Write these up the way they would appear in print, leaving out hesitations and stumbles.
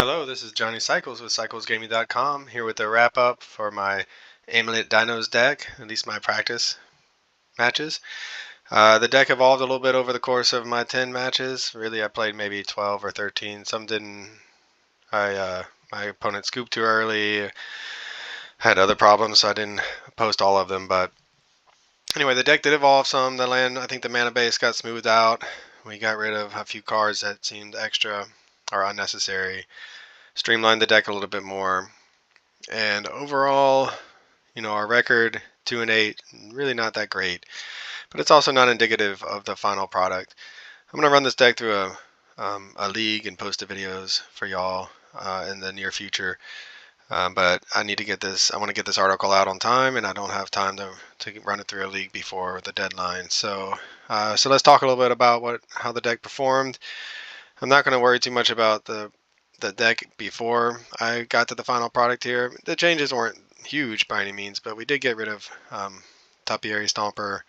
Hello, this is Johnny Cycles with CyclesGaming.com here with a wrap up for my Amulet Dinos deck, at least my practice matches. The deck evolved a little bit over the course of my 10 matches. Really, I played maybe 12 or 13. Some didn't. My opponent scooped too early, had other problems, so I didn't post all of them. But anyway, the deck did evolve some. I think the mana base got smoothed out. We got rid of a few cards that seemed extra or unnecessary. Streamlined the deck a little bit more. And overall, our record 2-8, really not that great, but it's also not indicative of the final product. I'm gonna run this deck through a league and post the videos for y'all in the near future. But I need to get this. I want to get this article out on time, and I don't have time to run it through a league before the deadline. So let's talk a little bit about how the deck performed. I'm not going to worry too much about the deck before I got to the final product here. The changes weren't huge by any means, but we did get rid of Topiary Stomper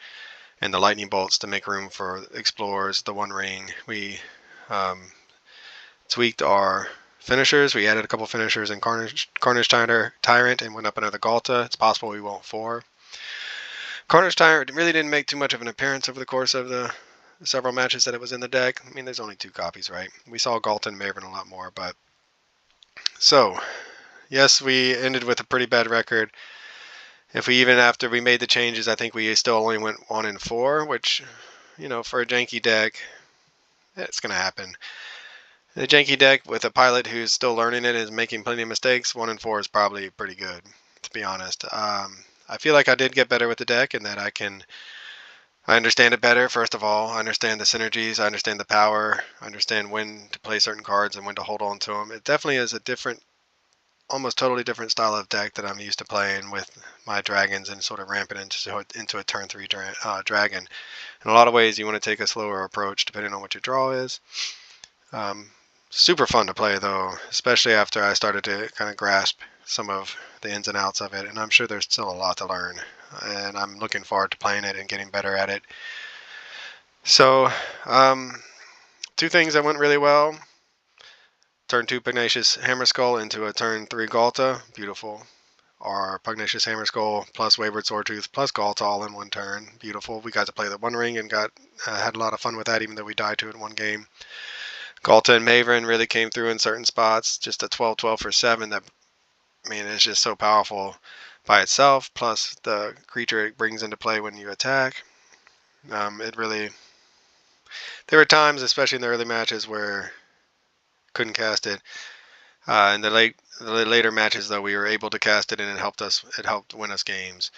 and the Lightning Bolts to make room for Explorers, the One Ring. We tweaked our finishers. We added a couple finishers in Carnage Tyrant and went up another Galta. It's possible we won't 4. Carnage Tyrant really didn't make too much of an appearance over the course of the several matches that it was in the deck. I mean, there's only 2 copies, right? We saw Galta and Maven a lot more, but so yes, we ended with a pretty bad record. Even after we made the changes, I think we still only went 1-4, which, for a janky deck, it's going to happen. The janky deck with a pilot who's still learning it is making plenty of mistakes. 1-4 is probably pretty good, to be honest. I feel like I did get better with the deck, and that I understand it better. First of all, I understand the synergies, I understand the power, I understand when to play certain cards and when to hold on to them. It definitely is a different, almost totally different style of deck that I'm used to playing with my dragons and sort of ramping into a turn 3 dragon. In a lot of ways, you want to take a slower approach depending on what your draw is. Super fun to play though, especially after I started to kind of grasp some of the ins and outs of it, and I'm sure there's still a lot to learn, and I'm looking forward to playing it and getting better at it. So, 2 things that went really well. Turn 2 Pugnacious Hammerskull into a turn 3 Galta. Beautiful. Our Pugnacious Hammerskull plus Wayward Sawtooth plus Galta all in one turn. Beautiful. We got to play the One Ring and had a lot of fun with that, even though we died to it in one game. Galta and Maven really came through in certain spots. Just a 12-12 for 7 that, is just so powerful by itself, plus the creature it brings into play when you attack. There were times, especially in the early matches, where couldn't cast it. In the later matches, though, we were able to cast it, and it helped win us games.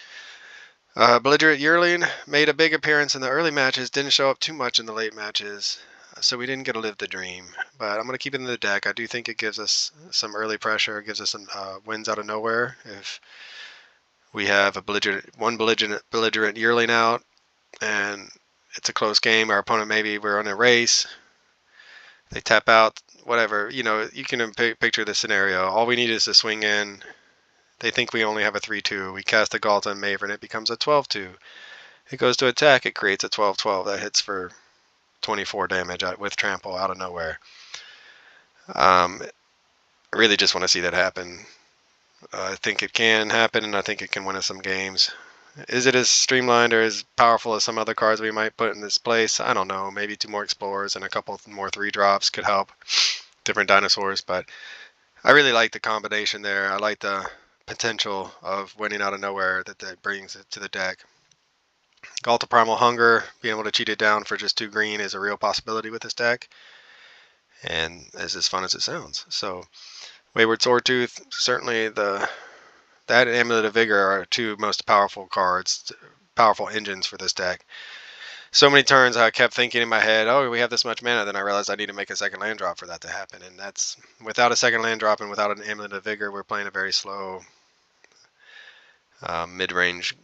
Belligerent Yearling made a big appearance in the early matches, didn't show up too much in the late matches, so we didn't get to live the dream. But I'm going to keep it in the deck. I do think it gives us some early pressure. It gives us some wins out of nowhere. If we have a belligerent Yearling out, and it's a close game, our opponent we're on a race, they tap out, whatever. You can picture the scenario. All we need is to swing in. They think we only have a 3-2. We cast the Galta and Maven. It becomes a 12-2. It goes to attack. It creates a 12-12 that hits for 24 damage with trample out of nowhere. I really just want to see that happen. I think it can happen, and I think it can win us some games. Is it as streamlined or as powerful as some other cards we might put in this place? I don't know. Maybe 2 more Explorers and a couple more 3-drops could help. Different Dinosaurs, but I really like the combination there. I like the potential of winning out of nowhere that brings it to the deck. Galta Primal Hunger, being able to cheat it down for just 2 green is a real possibility with this deck, and is as fun as it sounds. So Wayward Sawtooth, certainly that and Amulet of Vigor are 2 most powerful cards, powerful engines for this deck. So many turns I kept thinking in my head, oh, we have this much mana, then I realized I need to make a second land drop for that to happen, and that's, without a second land drop and without an Amulet of Vigor, we're playing a very slow mid-range,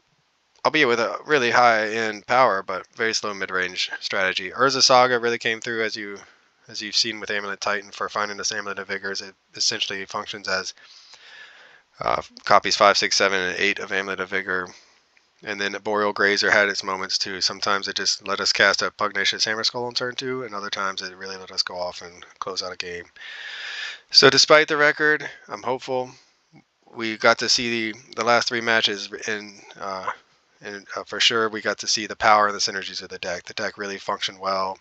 albeit with a really high-end power, but very slow mid-range strategy. Urza Saga really came through, as you've seen with Amulet Titan, for finding this Amulet of Vigors. It essentially functions as copies 5, 6, 7, and 8 of Amulet of Vigor. And then Boreal Grazer had its moments too. Sometimes it just let us cast a Pugnacious Hammerskull on turn 2, and other times it really let us go off and close out a game. So despite the record, I'm hopeful. We got to see the last 3 matches, and for sure we got to see the power and the synergies of the deck. The deck really functioned well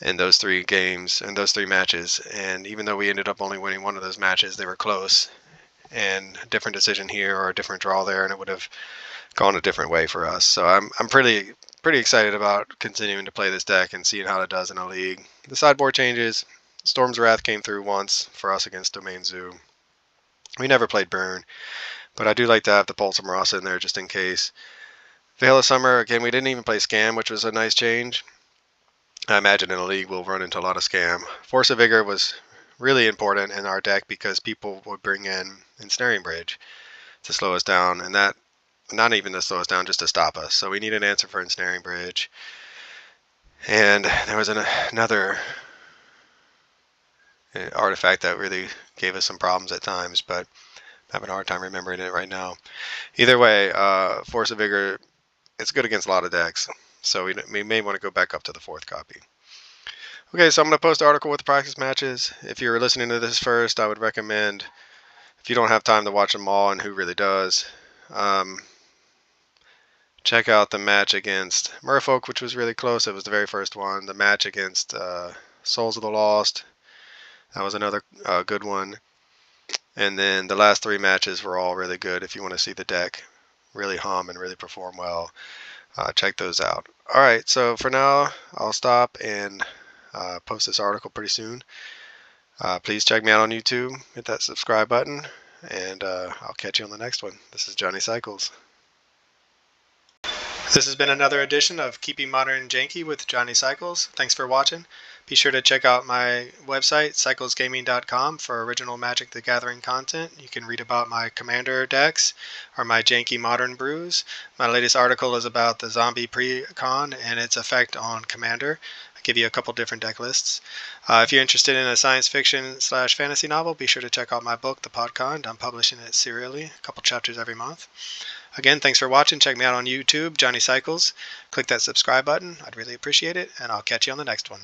in those 3 games and those 3 matches. And even though we ended up only winning one of those matches, they were close. And a different decision here or a different draw there, and it would have gone a different way for us. So I'm pretty excited about continuing to play this deck and seeing how it does in a league. The sideboard changes. Storm's Wrath came through once for us against Domain Zoo. We never played Burn, but I do like to have the Pulse of Marasa in there just in case. Veil of Summer, again, we didn't even play Scam, which was a nice change. I imagine in a league we'll run into a lot of Scam. Force of Vigor was really important in our deck because people would bring in Ensnaring Bridge to slow us down, and that, not even to slow us down, just to stop us. So we need an answer for Ensnaring Bridge. And there was another artifact that really gave us some problems at times, but I'm having a hard time remembering it right now. Either way, Force of Vigor, it's good against a lot of decks, so we may want to go back up to the 4th copy. Okay, so I'm going to post an article with the practice matches. If you're listening to this first, I would recommend, if you don't have time to watch them all, and who really does, check out the match against Merfolk, which was really close. It was the very first one. The match against Souls of the Lost, that was another good one. And then the last 3 matches were all really good. If you want to see the deck really hum and really perform well, check those out. All right, so for now, I'll stop and post this article pretty soon. Please check me out on YouTube. Hit that subscribe button, and I'll catch you on the next one. This is Johnny Cycles. This has been another edition of Keeping Modern Janky with Johnny Cycles. Thanks for watching. Be sure to check out my website, cyclesgaming.com, for original Magic the Gathering content. You can read about my Commander decks or my Janky Modern brews. My latest article is about the Zombie Precon and its effect on Commander. I give you a couple different deck lists. If you're interested in a science fiction / fantasy novel, be sure to check out my book, The Podcon. I'm publishing it serially, a couple chapters every month. Again, thanks for watching. Check me out on YouTube, Johnny Cycles. Click that subscribe button. I'd really appreciate it, and I'll catch you on the next one.